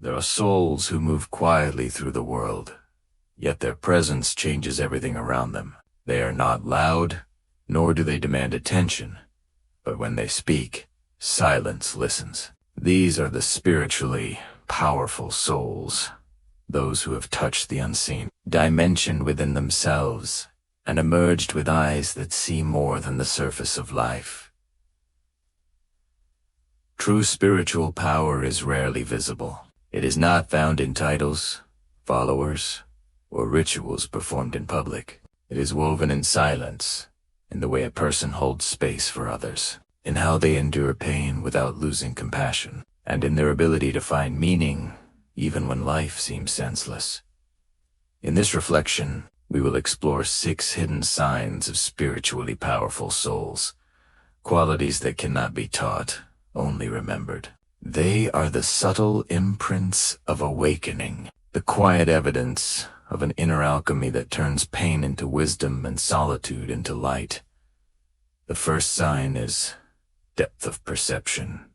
There are souls who move quietly through the world, yet their presence changes everything around them. They are not loud, nor do they demand attention, but when they speak, silence listens. These are the spiritually powerful souls, those who have touched the unseen dimension within themselves and emerged with eyes that see more than the surface of life. True spiritual power is rarely visible. It is not found in titles, followers, or rituals performed in public. It is woven in silence, in the way a person holds space for others, in how they endure pain without losing compassion, and in their ability to find meaning even when life seems senseless. In this reflection, we will explore 6 hidden signs of spiritually powerful souls, qualities that cannot be taught, only remembered. They are the subtle imprints of awakening, the quiet evidence of an inner alchemy that turns pain into wisdom and solitude into light. The first sign is depth of perception.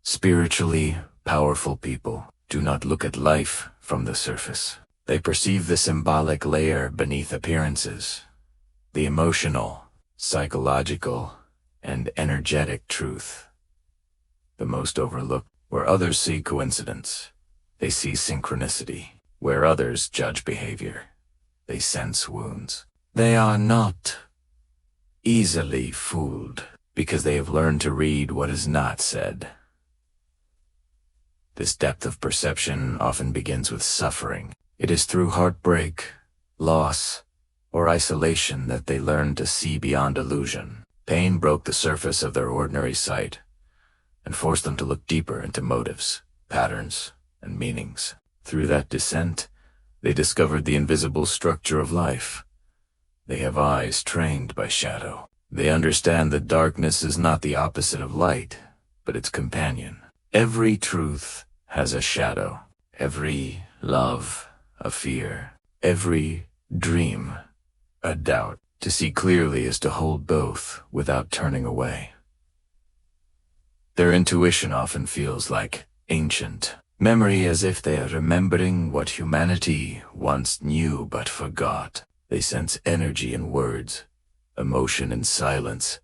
Spiritually powerful people do not look at life from the surface. They perceive the symbolic layer beneath appearances, the emotional, psychological, and energetic truth. The most overlooked. Where others see coincidence, they see synchronicity. Where others judge behavior, they sense wounds. They are not easily fooled because they have learned to read what is not said. This depth of perception often begins with suffering. It is through heartbreak, loss, or isolation that they learn to see beyond illusion. Pain broke the surface of their ordinary sight and forced them to look deeper into motives, patterns, and meanings. Through that descent, they discovered the invisible structure of life. They have eyes trained by shadow. They understand that darkness is not the opposite of light, but its companion. Every truth has a shadow. Every love, a fear. Every dream, a doubt. To see clearly is to hold both without turning away. Their intuition often feels like ancient memory, as if they are remembering what humanity once knew but forgot. They sense energy in words, emotion in silence,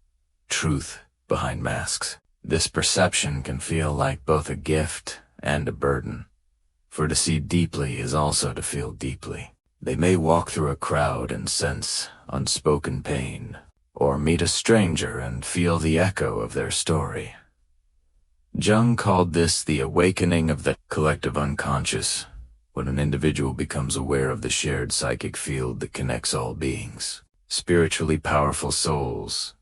truth behind masks. This perception can feel like both a gift and a burden, for to see deeply is also to feel deeply. They may walk through a crowd and sense unspoken pain, or meet a stranger and feel the echo of their story. Jung called this the awakening of the collective unconscious, when an individual becomes aware of the shared psychic field that connects all beings. Spiritually powerful souls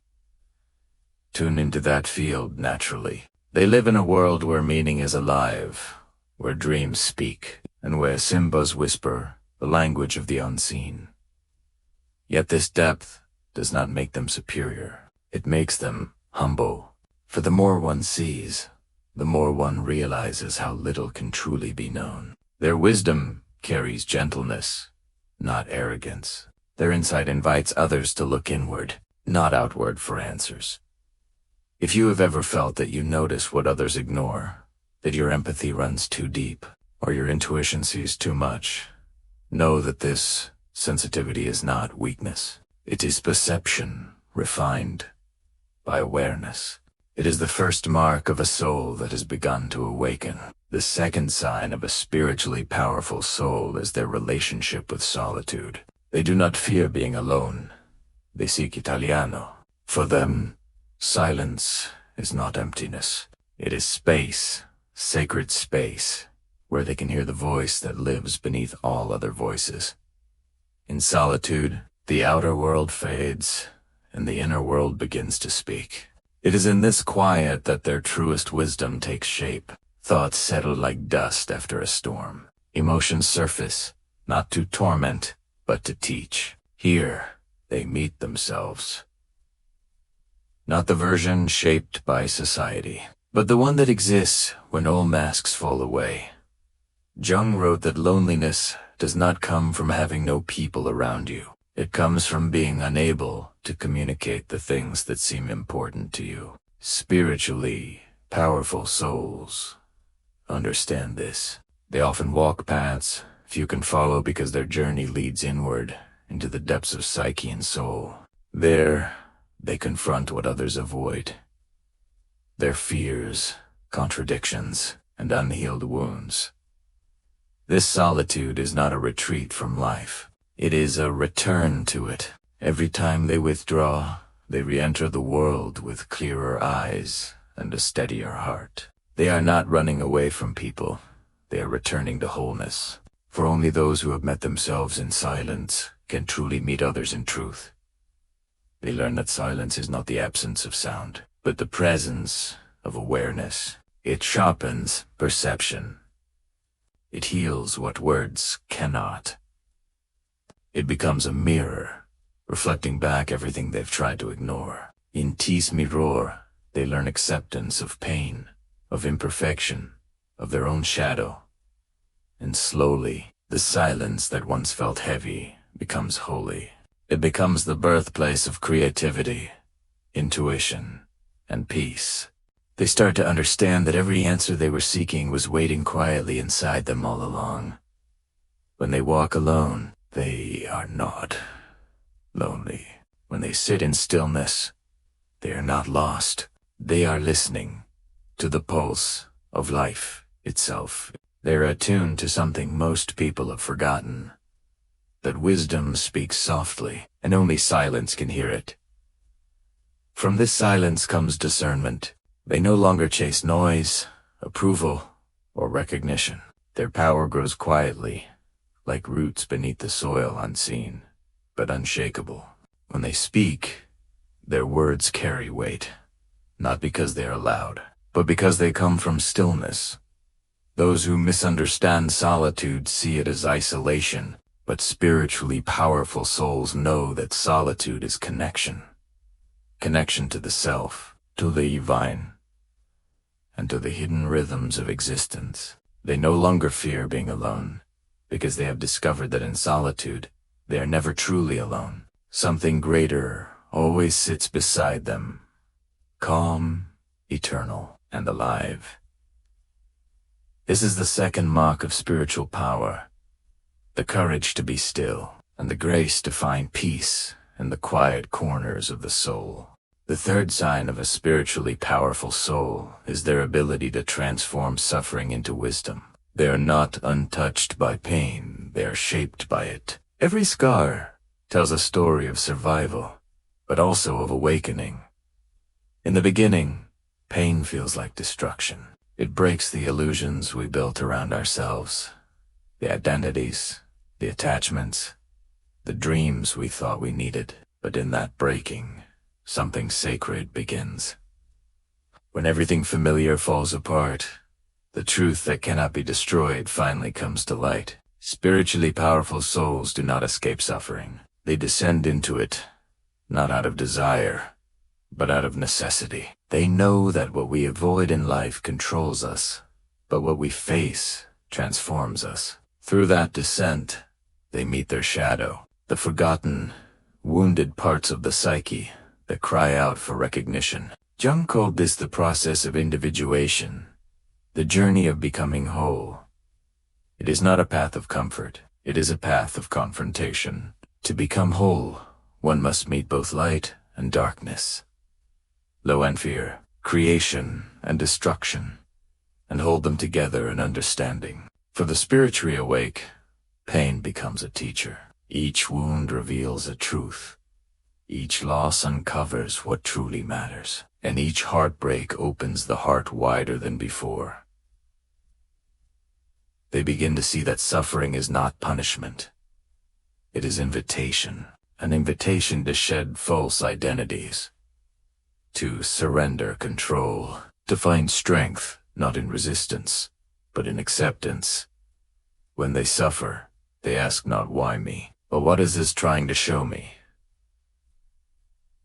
tune into that field naturally. They live in a world where meaning is alive, where dreams speak, and where symbols whisper the language of the unseen. Yet this depth does not make them superior. It makes them humble. For the more one sees, the more one realizes how little can truly be known. Their wisdom carries gentleness, not arrogance. Their insight invites others to look inward, not outward for answers. If you have ever felt that you notice what others ignore, that your empathy runs too deep, or your intuition sees too much, know that this sensitivity is not weakness. It is perception refined by awareness. It is the first mark of a soul that has begun to awaken. The second sign of a spiritually powerful soul is their relationship with solitude. They do not fear being alone. They seek Italiano. For them, silence is not emptiness. It is space, sacred space, where they can hear the voice that lives beneath all other voices. In solitude, the outer world fades, and the inner world begins to speak. It is in this quiet that their truest wisdom takes shape. Thoughts settle like dust after a storm. Emotions surface, not to torment, but to teach. Here, they meet themselves. Not the version shaped by society, but the one that exists when all masks fall away. Jung wrote that loneliness does not come from having no people around you. It comes from being unable to communicate the things that seem important to you. Spiritually powerful souls understand this. They often walk paths few can follow because their journey leads inward into the depths of psyche and soul. There, they confront what others avoid. Their fears, contradictions, and unhealed wounds. This solitude is not a retreat from life. It is a return to it. Every time they withdraw, they re-enter the world with clearer eyes and a steadier heart. They are not running away from people. They are returning to wholeness. For only those who have met themselves in silence can truly meet others in truth. They learn that silence is not the absence of sound, but the presence of awareness. It sharpens perception. It heals what words cannot. It becomes a mirror, reflecting back everything they've tried to ignore. In Tis Mirror, they learn acceptance of pain, of imperfection, of their own shadow. And slowly, the silence that once felt heavy becomes holy. It becomes the birthplace of creativity, intuition, and peace. They start to understand that every answer they were seeking was waiting quietly inside them all along. When they walk alone, they are not lonely. When they sit in stillness, they are not lost. They are listening to the pulse of life itself. They're attuned to something most people have forgotten, that wisdom speaks softly, and only silence can hear it. From this silence comes discernment. They no longer chase noise, approval, or recognition. Their power grows quietly, like roots beneath the soil, unseen, but unshakable. When they speak, their words carry weight, not because they are loud, but because they come from stillness. Those who misunderstand solitude see it as isolation, but spiritually powerful souls know that solitude is connection. Connection to the self, to the divine, and to the hidden rhythms of existence. They no longer fear being alone, because they have discovered that in solitude, they are never truly alone. Something greater always sits beside them, calm, eternal, and alive. This is the second mark of spiritual power, the courage to be still, and the grace to find peace in the quiet corners of the soul. The third sign of a spiritually powerful soul is their ability to transform suffering into wisdom. They are not untouched by pain, they are shaped by it. Every scar tells a story of survival, but also of awakening. In the beginning, pain feels like destruction. It breaks the illusions we built around ourselves, the identities, the attachments, the dreams we thought we needed. But in that breaking, something sacred begins. When everything familiar falls apart, the truth that cannot be destroyed finally comes to light. Spiritually powerful souls do not escape suffering. They descend into it, not out of desire, but out of necessity. They know that what we avoid in life controls us, but what we face transforms us. Through that descent, they meet their shadow, the forgotten, wounded parts of the psyche that cry out for recognition. Jung called this the process of individuation, the journey of becoming whole. It is not a path of comfort, it is a path of confrontation. To become whole, one must meet both light and darkness, low and fear, creation and destruction, and hold them together in understanding. For the spiritually awake, pain becomes a teacher. Each wound reveals a truth. Each loss uncovers what truly matters, and each heartbreak opens the heart wider than before. They begin to see that suffering is not punishment. It is invitation, an invitation to shed false identities, to surrender control, to find strength not in resistance, but in acceptance. When they suffer, they ask not why me, but what is this trying to show me?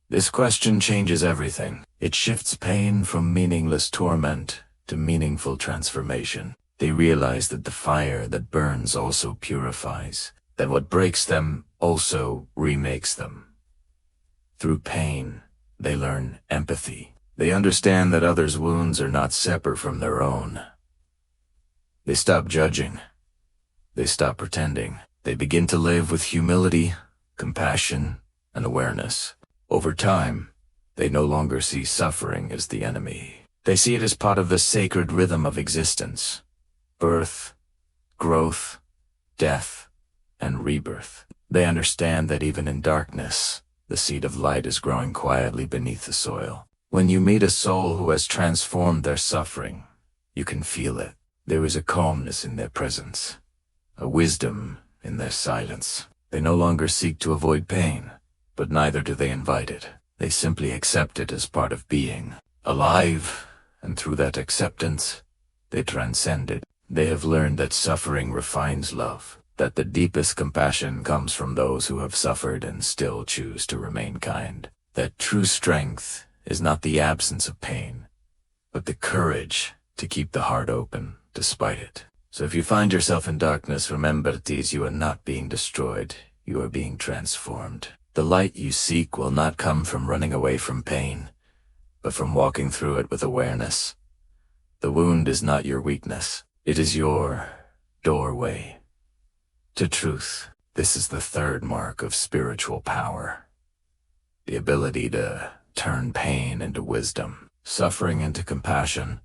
This question changes everything. It shifts pain from meaningless torment to meaningful transformation. They realize that the fire that burns also purifies, that what breaks them also remakes them. Through pain, they learn empathy. They understand that others' wounds are not separate from their own. They stop judging. They stop pretending. They begin to live with humility, compassion, and awareness. Over time, they no longer see suffering as the enemy. They see it as part of the sacred rhythm of existence. Birth, growth, death, and rebirth. They understand that even in darkness, the seed of light is growing quietly beneath the soil. When you meet a soul who has transformed their suffering, you can feel it. There is a calmness in their presence, a wisdom in their silence. They no longer seek to avoid pain, but neither do they invite it. They simply accept it as part of being alive, and through that acceptance, they transcend it. They have learned that suffering refines love, that the deepest compassion comes from those who have suffered and still choose to remain kind, that true strength is not the absence of pain, but the courage to keep the heart open despite it. So if you find yourself in darkness, remember that you are not being destroyed, you are being transformed. The light you seek will not come from running away from pain, but from walking through it with awareness. The wound is not your weakness, it is your doorway to truth. This is the third mark of spiritual power, the ability to turn pain into wisdom, suffering into compassion,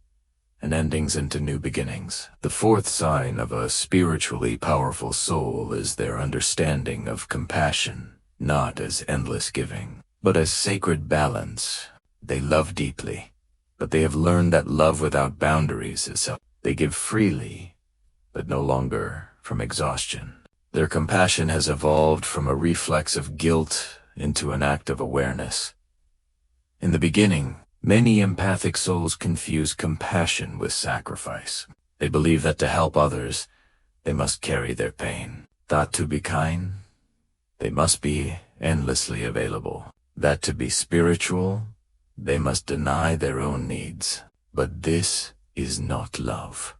and endings into new beginnings. The fourth sign of a spiritually powerful soul is their understanding of compassion, not as endless giving, but as sacred balance. They love deeply, but they have learned that love without boundaries is self. They give freely, but no longer from exhaustion. Their compassion has evolved from a reflex of guilt into an act of awareness. In the beginning, many empathic souls confuse compassion with sacrifice. They believe that to help others, they must carry their pain. That to be kind, they must be endlessly available. That to be spiritual, they must deny their own needs. But this is not love.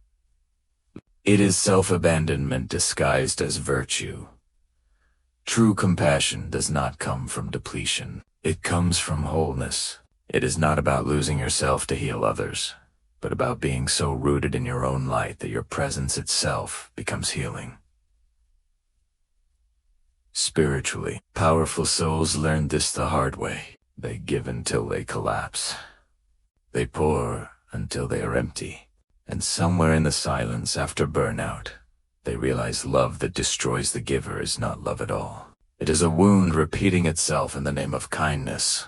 It is self-abandonment disguised as virtue. True compassion does not come from depletion. It comes from wholeness. It is not about losing yourself to heal others, but about being so rooted in your own light that your presence itself becomes healing. Spiritually, powerful souls learn this the hard way. They give until they collapse. They pour until they are empty. And somewhere in the silence after burnout, they realize love that destroys the giver is not love at all. It is a wound repeating itself in the name of kindness.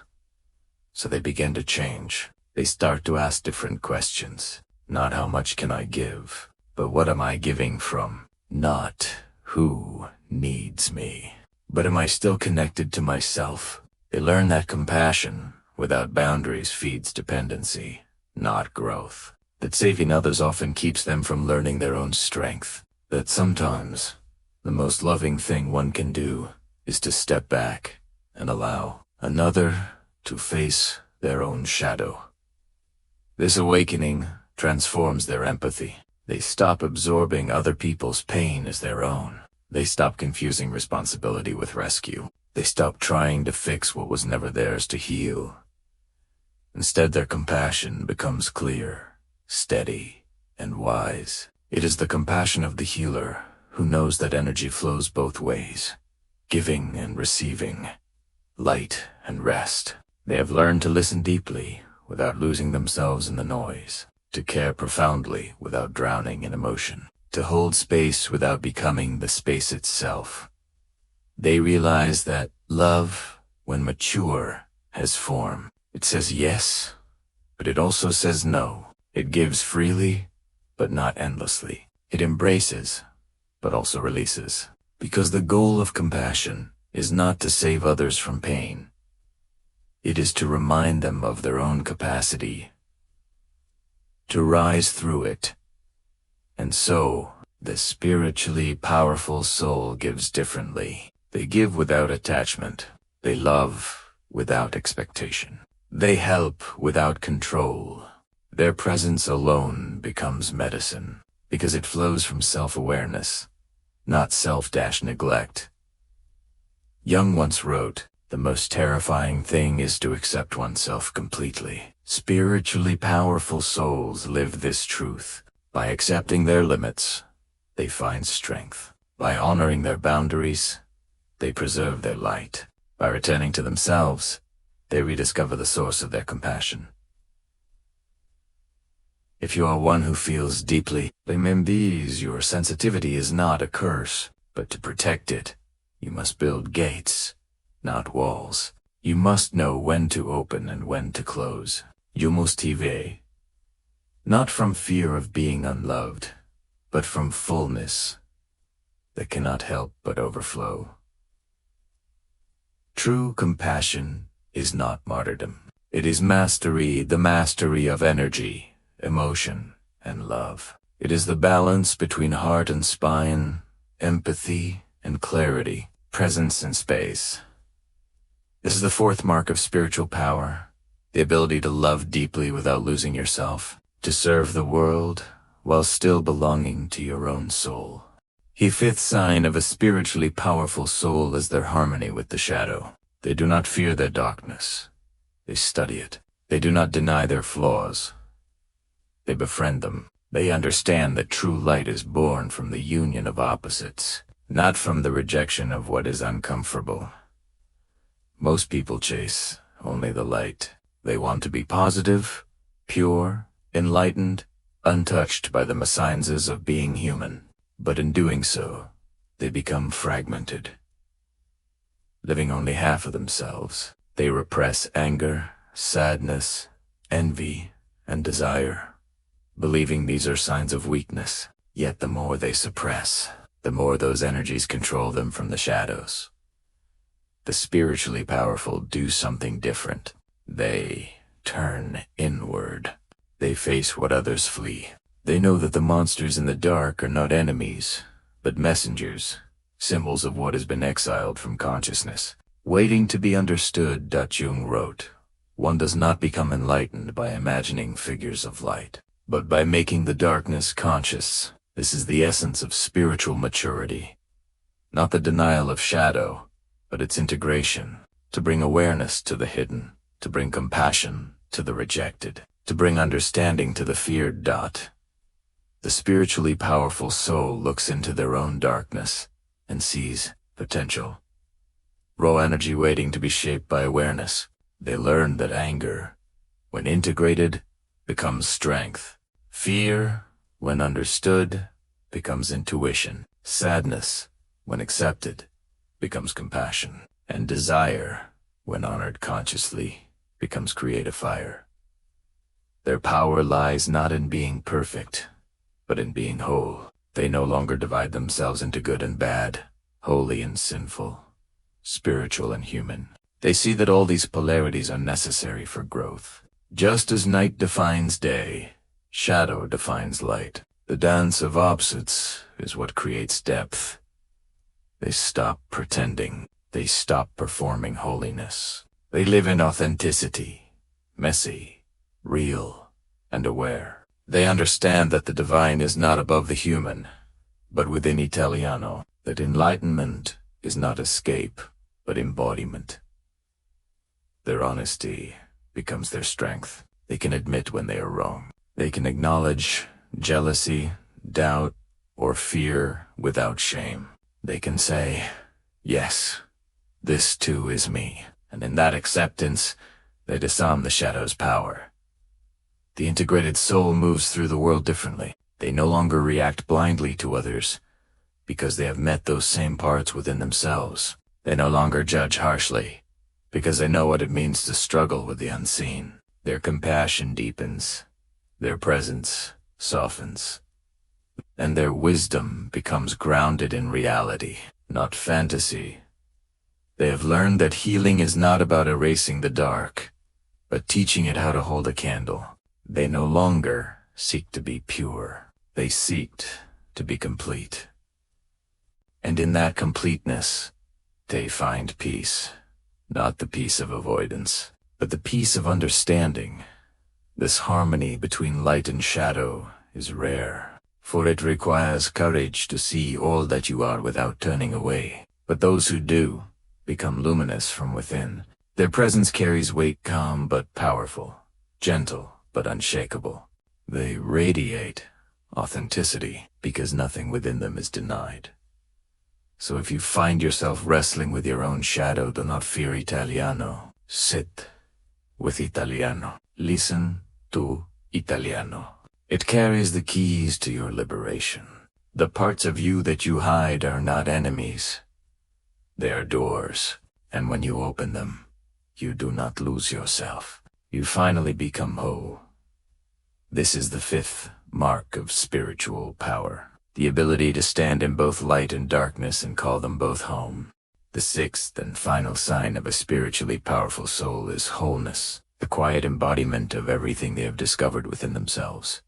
So they begin to change. They start to ask different questions. Not how much can I give, but what am I giving from? Not who needs me, but am I still connected to myself? They learn that compassion without boundaries feeds dependency, not growth. That saving others often keeps them from learning their own strength. That sometimes the most loving thing one can do is to step back and allow another to face their own shadow. This awakening transforms their empathy. They stop absorbing other people's pain as their own. They stop confusing responsibility with rescue. They stop trying to fix what was never theirs to heal. Instead, their compassion becomes clear, steady, and wise. It is the compassion of the healer who knows that energy flows both ways, giving and receiving, light and rest. They have learned to listen deeply without losing themselves in the noise, to care profoundly without drowning in emotion, to hold space without becoming the space itself. They realize that love, when mature, has form. It says yes, but it also says no. It gives freely, but not endlessly. It embraces, but also releases. Because the goal of compassion is not to save others from pain. It is to remind them of their own capacity, to rise through it. And so, the spiritually powerful soul gives differently. They give without attachment. They love without expectation. They help without control. Their presence alone becomes medicine, because it flows from self-awareness, not self-neglect. Jung once wrote, "The most terrifying thing is to accept oneself completely." Spiritually powerful souls live this truth. By accepting their limits, they find strength. By honoring their boundaries, they preserve their light. By returning to themselves, they rediscover the source of their compassion. If you are one who feels deeply, remember your sensitivity is not a curse, but to protect it, you must build gates, not walls. You must know when to open and when to close. You must TV. Not from fear of being unloved, but from fullness that cannot help but overflow. True compassion is not martyrdom. It is mastery, the mastery of energy, emotion, and love. It is the balance between heart and spine, empathy and clarity, presence and space. This is the fourth mark of spiritual power, the ability to love deeply without losing yourself, to serve the world while still belonging to your own soul. The fifth sign of a spiritually powerful soul is their harmony with the shadow. They do not fear their darkness. They study it. They do not deny their flaws. They befriend them. They understand that true light is born from the union of opposites, not from the rejection of what is uncomfortable. Most people chase only the light. They want to be positive, pure, enlightened, untouched by the miasmas of being human. But in doing so, they become fragmented. Living only half of themselves, they repress anger, sadness, envy, and desire, believing these are signs of weakness. Yet the more they suppress, the more those energies control them from the shadows. The spiritually powerful do something different. They turn inward. They face what others flee. They know that the monsters in the dark are not enemies, but messengers, symbols of what has been exiled from consciousness, waiting to be understood. Jung wrote, "One does not become enlightened by imagining figures of light, but by making the darkness conscious." This is the essence of spiritual maturity. Not the denial of shadow, but its integration, to bring awareness to the hidden, to bring compassion to the rejected, to bring understanding to the feared. The spiritually powerful soul looks into their own darkness and sees potential. Raw energy waiting to be shaped by awareness. They learn that anger, when integrated, becomes strength. Fear, when understood, becomes intuition. Sadness, when accepted, becomes compassion. And desire, when honored consciously, becomes creative fire. Their power lies not in being perfect, but in being whole. They no longer divide themselves into good and bad, holy and sinful, spiritual and human. They see that all these polarities are necessary for growth. Just as night defines day, shadow defines light. The dance of opposites is what creates depth. They stop pretending. They stop performing holiness. They live in authenticity, messy, real, and aware. They understand that the divine is not above the human, but within Italiano, that enlightenment is not escape, but embodiment. Their honesty becomes their strength. They can admit when they are wrong. They can acknowledge jealousy, doubt, or fear without shame. They can say, "Yes, this too is me." And in that acceptance, they disarm the shadow's power. The integrated soul moves through the world differently. They no longer react blindly to others, because they have met those same parts within themselves. They no longer judge harshly, because they know what it means to struggle with the unseen. Their compassion deepens, their presence softens, and their wisdom becomes grounded in reality, not fantasy. They have learned that healing is not about erasing the dark, but teaching it how to hold a candle. They no longer seek to be pure. They seek to be complete. And in that completeness, they find peace. Not the peace of avoidance, but the peace of understanding. This harmony between light and shadow is rare, for it requires courage to see all that you are without turning away. But those who do become luminous from within. Their presence carries weight, calm but powerful, gentle but unshakable. They radiate authenticity, because nothing within them is denied. So if you find yourself wrestling with your own shadow, do not fear Italiano. Sit with Italiano. Listen to Italiano. It carries the keys to your liberation. The parts of you that you hide are not enemies. They are doors, and when you open them, you do not lose yourself. You finally become whole. This is the fifth mark of spiritual power, the ability to stand in both light and darkness and call them both home. The sixth and final sign of a spiritually powerful soul is wholeness, the quiet embodiment of everything they have discovered within themselves.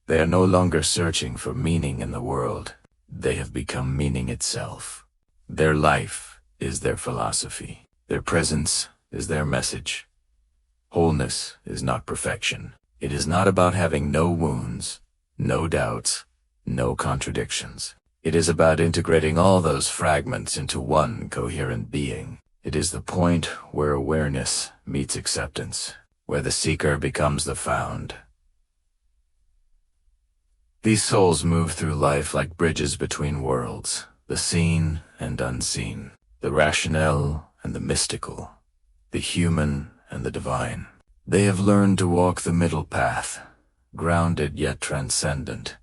They are no longer searching for meaning in the world. They have become meaning itself. Their life is their philosophy. Their presence is their message. Wholeness is not perfection. It is not about having no wounds, no doubts, no contradictions. It is about integrating all those fragments into one coherent being. It is the point where awareness meets acceptance, where the seeker becomes the found. These souls move through life like bridges between worlds, the seen and unseen, the rational and the mystical, the human and the divine. They have learned to walk the middle path, grounded yet transcendent,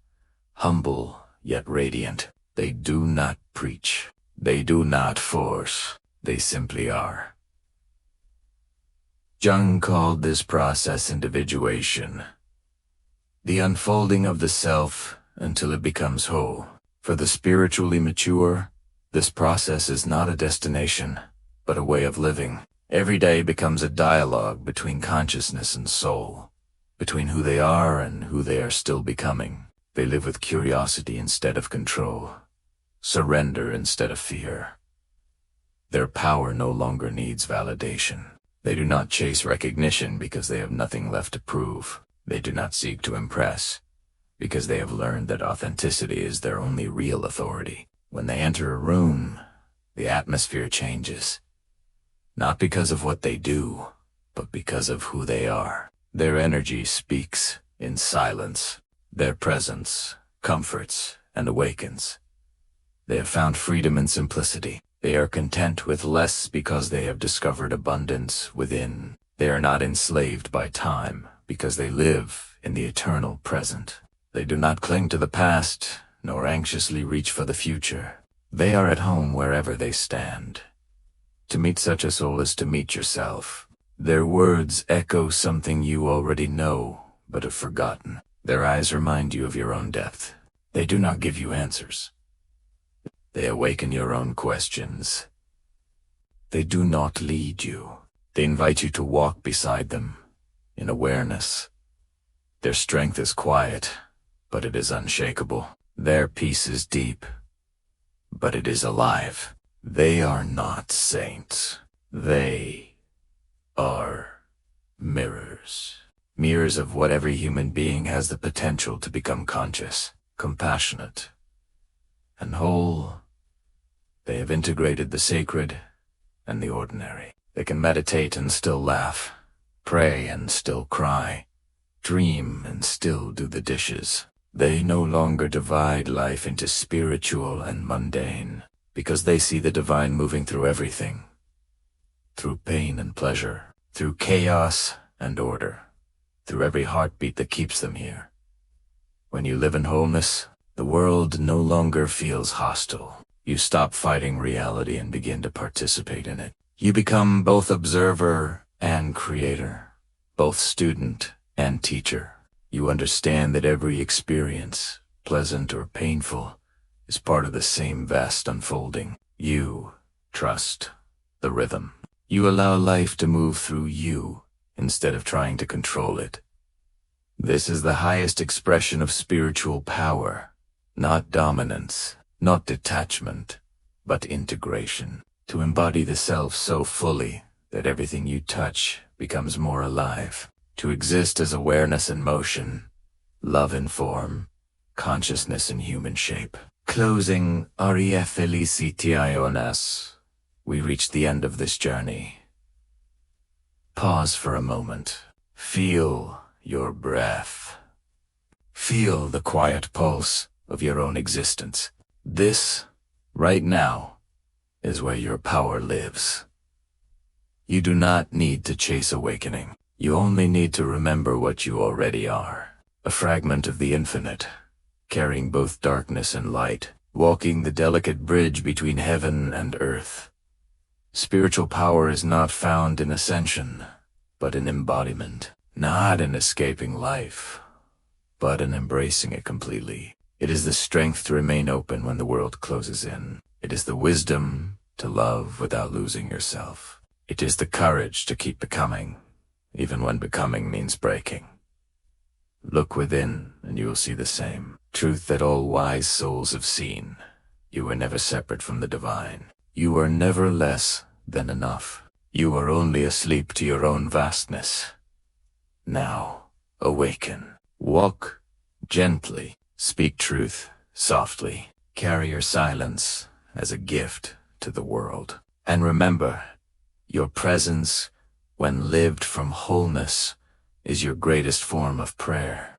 humble yet radiant. They do not preach. They do not force. They simply are. Jung called this process individuation, the unfolding of the self until it becomes whole. For the spiritually mature, this process is not a destination, but a way of living. Every day becomes a dialogue between consciousness and soul, between who they are and who they are still becoming. They live with curiosity instead of control, surrender instead of fear. Their power no longer needs validation. They do not chase recognition because they have nothing left to prove. They do not seek to impress because they have learned that authenticity is their only real authority. When they enter a room, the atmosphere changes. Not because of what they do, but because of who they are. Their energy speaks in silence. Their presence comforts and awakens. They have found freedom in simplicity. They are content with less because they have discovered abundance within. They are not enslaved by time because they live in the eternal present. They do not cling to the past, nor anxiously reach for the future. They are at home wherever they stand. To meet such a soul is to meet yourself. Their words echo something you already know, but have forgotten. Their eyes remind you of your own depth. They do not give you answers. They awaken your own questions. They do not lead you. They invite you to walk beside them, in awareness. Their strength is quiet, but it is unshakable. Their peace is deep, but it is alive. They are not saints. They are mirrors. Mirrors of what every human being has the potential to become conscious, compassionate, and whole. They have integrated the sacred and the ordinary. They can meditate and still laugh, pray and still cry, dream and still do the dishes. They no longer divide life into spiritual and mundane, because they see the divine moving through everything, through pain and pleasure, through chaos and order, through every heartbeat that keeps them here. When you live in wholeness, the world no longer feels hostile. You stop fighting reality and begin to participate in it. You become both observer and creator, both student and teacher. You understand that every experience, pleasant or painful, is part of the same vast unfolding. You trust the rhythm. You allow life to move through you instead of trying to control it. This is the highest expression of spiritual power, not dominance, not detachment, but integration. To embody the self so fully that everything you touch becomes more alive. To exist as awareness in motion, love in form, consciousness in human shape. Closing Aria Felicitiones, we reach the end of this journey. Pause for a moment. Feel your breath. Feel the quiet pulse of your own existence. This, right now, is where your power lives. You do not need to chase awakening. You only need to remember what you already are. A fragment of the infinite, carrying both darkness and light, walking the delicate bridge between heaven and earth. Spiritual power is not found in ascension, but in embodiment. Not in escaping life, but in embracing it completely. It is the strength to remain open when the world closes in. It is the wisdom to love without losing yourself. It is the courage to keep becoming, even when becoming means breaking. Look within, and you will see the same truth that all wise souls have seen. You were never separate from the divine. You are never less than enough. You are only asleep to your own vastness. Now, awaken. Walk gently. Speak truth softly. Carry your silence as a gift to the world. And remember, your presence, when lived from wholeness, is your greatest form of prayer.